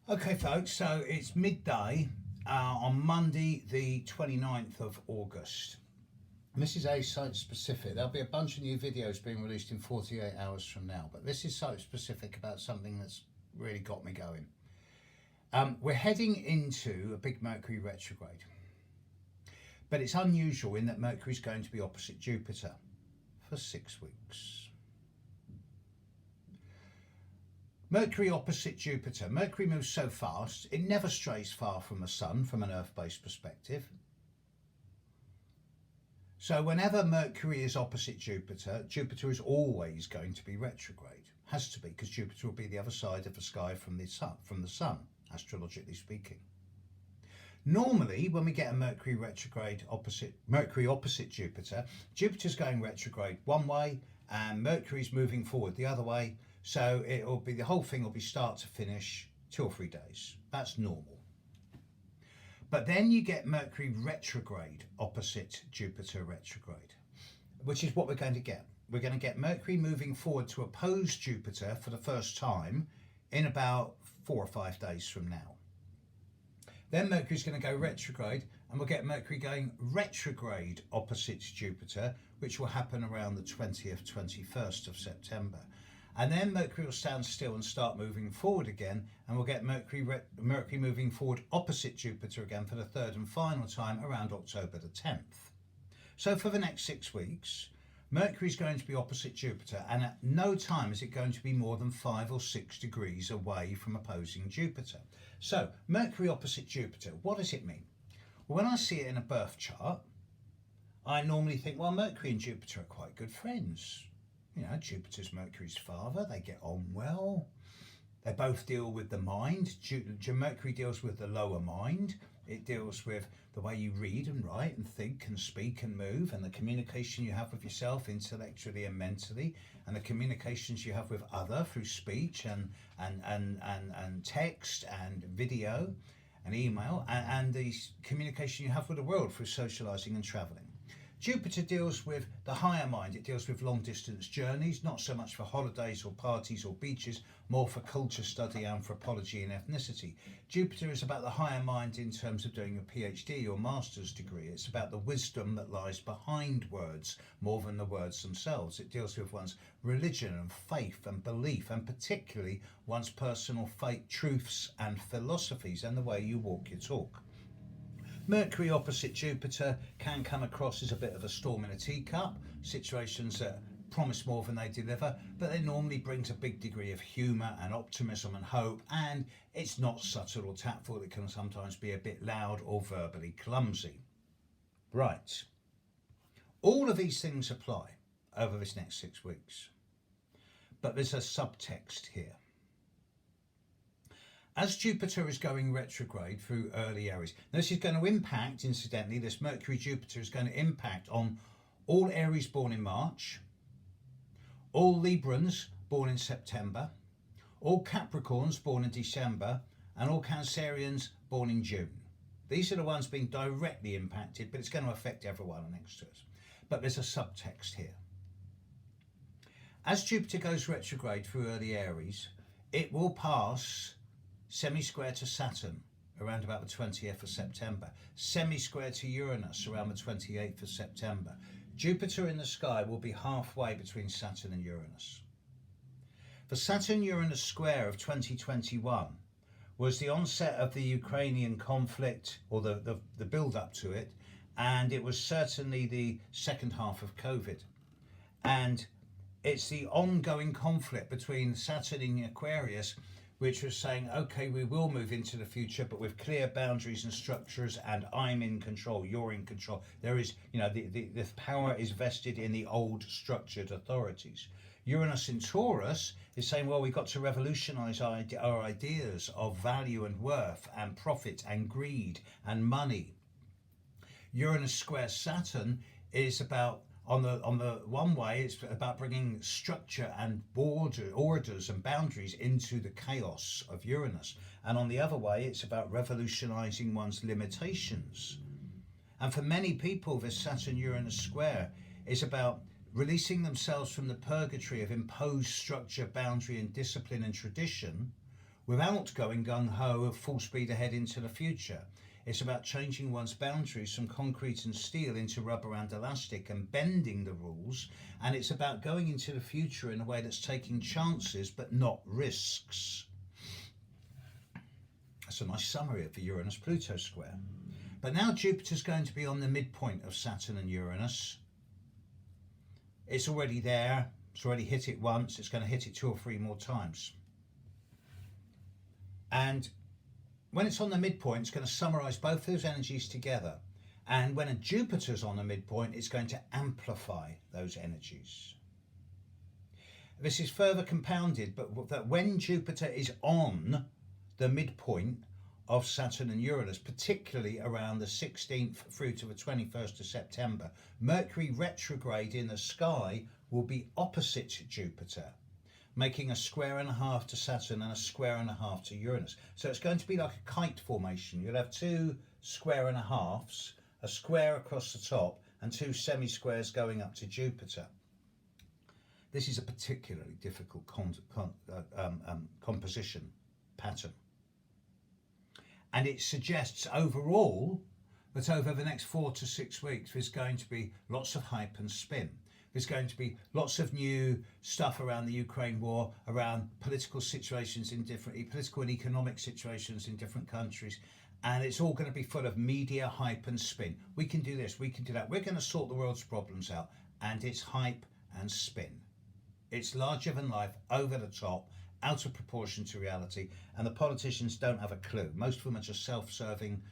Okay, folks, so it's midday on Monday, the 29th of August. And this is a site specific. There'll be a bunch of new videos being released in 48 hours from now, but this is site specific about something that's really got me going. We're heading into a big Mercury retrograde, but it's unusual in that Mercury's going to be opposite Jupiter for 6 weeks. Mercury opposite Jupiter. Mercury moves so fast, it never strays far from the Sun from an Earth-based perspective. So whenever Mercury is opposite Jupiter, Jupiter is always going to be retrograde. Has to be, because Jupiter will be the other side of the sky from the Sun, astrologically speaking. Normally, when we get a Mercury opposite Jupiter, Jupiter's going retrograde one way and Mercury's moving forward the other way. So it'll be, the whole thing will be start to finish 2 or 3 days. That's normal. But then you get Mercury retrograde opposite Jupiter retrograde, which is what we're going to get. We're going to get Mercury moving forward to oppose Jupiter for the first time in about 4 or 5 days from now. Then Mercury's going to go retrograde and we'll get Mercury going retrograde opposite Jupiter, which will happen around the 20th, 21st of September. And then Mercury will stand still and start moving forward again, and we'll get Mercury moving forward opposite Jupiter again for the third and final time around October the 10th. So for the next 6 weeks, Mercury is going to be opposite Jupiter, and at no time is it going to be more than 5 or 6 degrees away from opposing Jupiter. So Mercury opposite Jupiter, what does it mean? Well, when I see it in a birth chart, I normally think, well, Mercury and Jupiter are quite good friends. You know, Jupiter's Mercury's father, they get on well. They both deal with the mind. Mercury deals with the lower mind. It deals with the way you read and write and think and speak and move, and the communication you have with yourself intellectually and mentally, and the communications you have with other through speech and text and video and email, and the communication you have with the world through socializing and traveling. Jupiter deals with the higher mind. It deals with long distance journeys, not so much for holidays or parties or beaches, more for culture study, anthropology and ethnicity. Jupiter is about the higher mind in terms of doing a PhD or master's degree. It's about the wisdom that lies behind words more than the words themselves. It deals with one's religion and faith and belief, and particularly one's personal faith, truths and philosophies, and the way you walk your talk. Mercury opposite Jupiter can come across as a bit of a storm in a teacup, situations that promise more than they deliver, but it normally brings a big degree of humour and optimism and hope, and it's not subtle or tactful. It can sometimes be a bit loud or verbally clumsy. Right. All of these things apply over this next 6 weeks, but there's a subtext here. As Jupiter is going retrograde through early Aries, this is going to impact, incidentally, this Mercury-Jupiter is going to impact on all Aries born in March, all Librans born in September, all Capricorns born in December, and all Cancerians born in June. These are the ones being directly impacted, but it's going to affect everyone next to us. But there's a subtext here. As Jupiter goes retrograde through early Aries, it will pass semi-square to Saturn around about the 20th of September, semi-square to Uranus around the 28th of September. Jupiter in the sky will be halfway between Saturn and Uranus. The Saturn-Uranus square of 2021 was the onset of the Ukrainian conflict, or the build-up to it, and it was certainly the second half of COVID. And it's the ongoing conflict between Saturn in Aquarius, which was saying, okay, we will move into the future, but with clear boundaries and structures, and I'm in control, you're in control. There is, the power is vested in the old structured authorities. Uranus in Taurus is saying, well, we've got to revolutionize our ideas of value and worth and profit and greed and money. Uranus square Saturn is about, on the one way, it's about bringing structure and orders and boundaries into the chaos of Uranus. And on the other way, it's about revolutionizing one's limitations. And for many people, this Saturn-Uranus square is about releasing themselves from the purgatory of imposed structure, boundary and discipline and tradition, without going gung-ho of full speed ahead into the future. It's about changing one's boundaries from concrete and steel into rubber and elastic and bending the rules. And it's about going into the future in a way that's taking chances but not risks. That's a nice summary of the Uranus-Pluto square. But now Jupiter's going to be on the midpoint of Saturn and Uranus. It's already there. It's already hit it once. It's going to hit it 2 or 3 more times. And when it's on the midpoint, it's going to summarize both those energies together. And when a Jupiter's on the midpoint, it's going to amplify those energies. This is further compounded, but that when Jupiter is on the midpoint of Saturn and Uranus, particularly around the 16th through to the 21st of September, Mercury retrograde in the sky will be opposite Jupiter, making a square and a half to Saturn and a square and a half to Uranus. So it's going to be like a kite formation. You'll have 2 square and a halves, a square across the top, and 2 semi-squares going up to Jupiter. This is a particularly difficult composition pattern. And it suggests overall that over the next 4 to 6 weeks, there's going to be lots of hype and spin. There's going to be lots of new stuff around the Ukraine war, around political situations in political and economic situations in different countries. And it's all going to be full of media, hype and spin. We can do this, we can do that. We're going to sort the world's problems out. And it's hype and spin. It's larger than life, over the top, out of proportion to reality. And the politicians don't have a clue. Most of them are just self-serving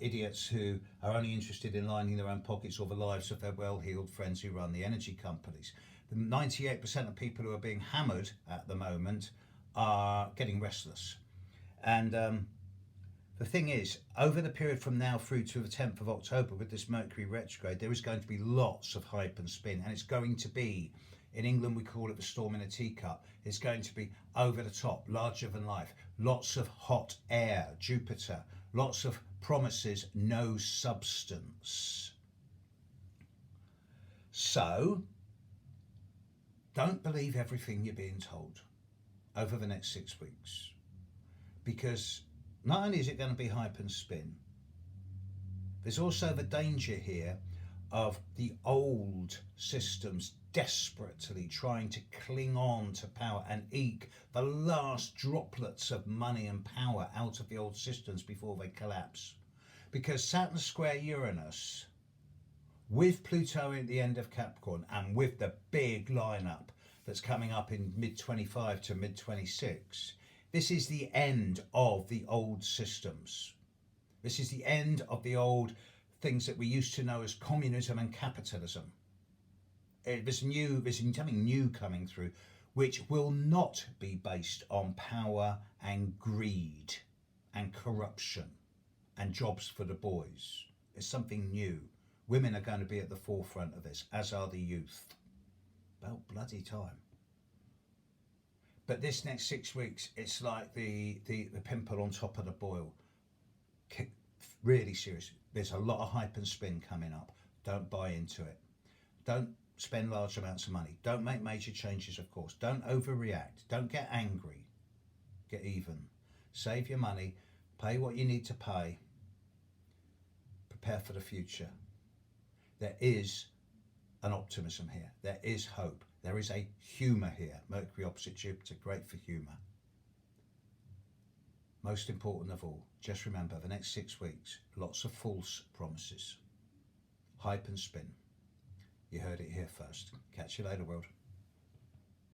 idiots who are only interested in lining their own pockets or the lives of their well-heeled friends who run the energy companies. The 98% of people who are being hammered at the moment are getting restless. And the thing is, over the period from now through to the 10th of October with this Mercury retrograde, there is going to be lots of hype and spin. And it's going to be, in England we call it the storm in a teacup. It's going to be over the top, larger than life. Lots of hot air, Jupiter. Lots of promises, no substance. So, don't believe everything you're being told over the next 6 weeks. Because not only is it going to be hype and spin, there's also the danger here of the old systems desperately trying to cling on to power and eke the last droplets of money and power out of the old systems before they collapse. Because Saturn square Uranus, with Pluto at the end of Capricorn and with the big lineup that's coming up in mid-25 to mid-26, this is the end of the old systems. This is the end of the old things that we used to know as communism and capitalism. There's something new coming through, which will not be based on power and greed and corruption and jobs for the boys. It's something new. Women are going to be at the forefront of this, as are the youth. About bloody time. But this next 6 weeks, it's like the pimple on top of the boil. Really serious. There's a lot of hype and spin coming up. Don't buy into it. Don't spend large amounts of money. Don't make major changes, of course. Don't overreact. Don't get angry. Get even. Save your money. Pay what you need to pay. Prepare for the future. There is an optimism here. There is hope. There is a humour here. Mercury opposite Jupiter, great for humour. Most important of all, just remember the next 6 weeks, lots of false promises. Hype and spin. You heard it here first. Catch you later, world.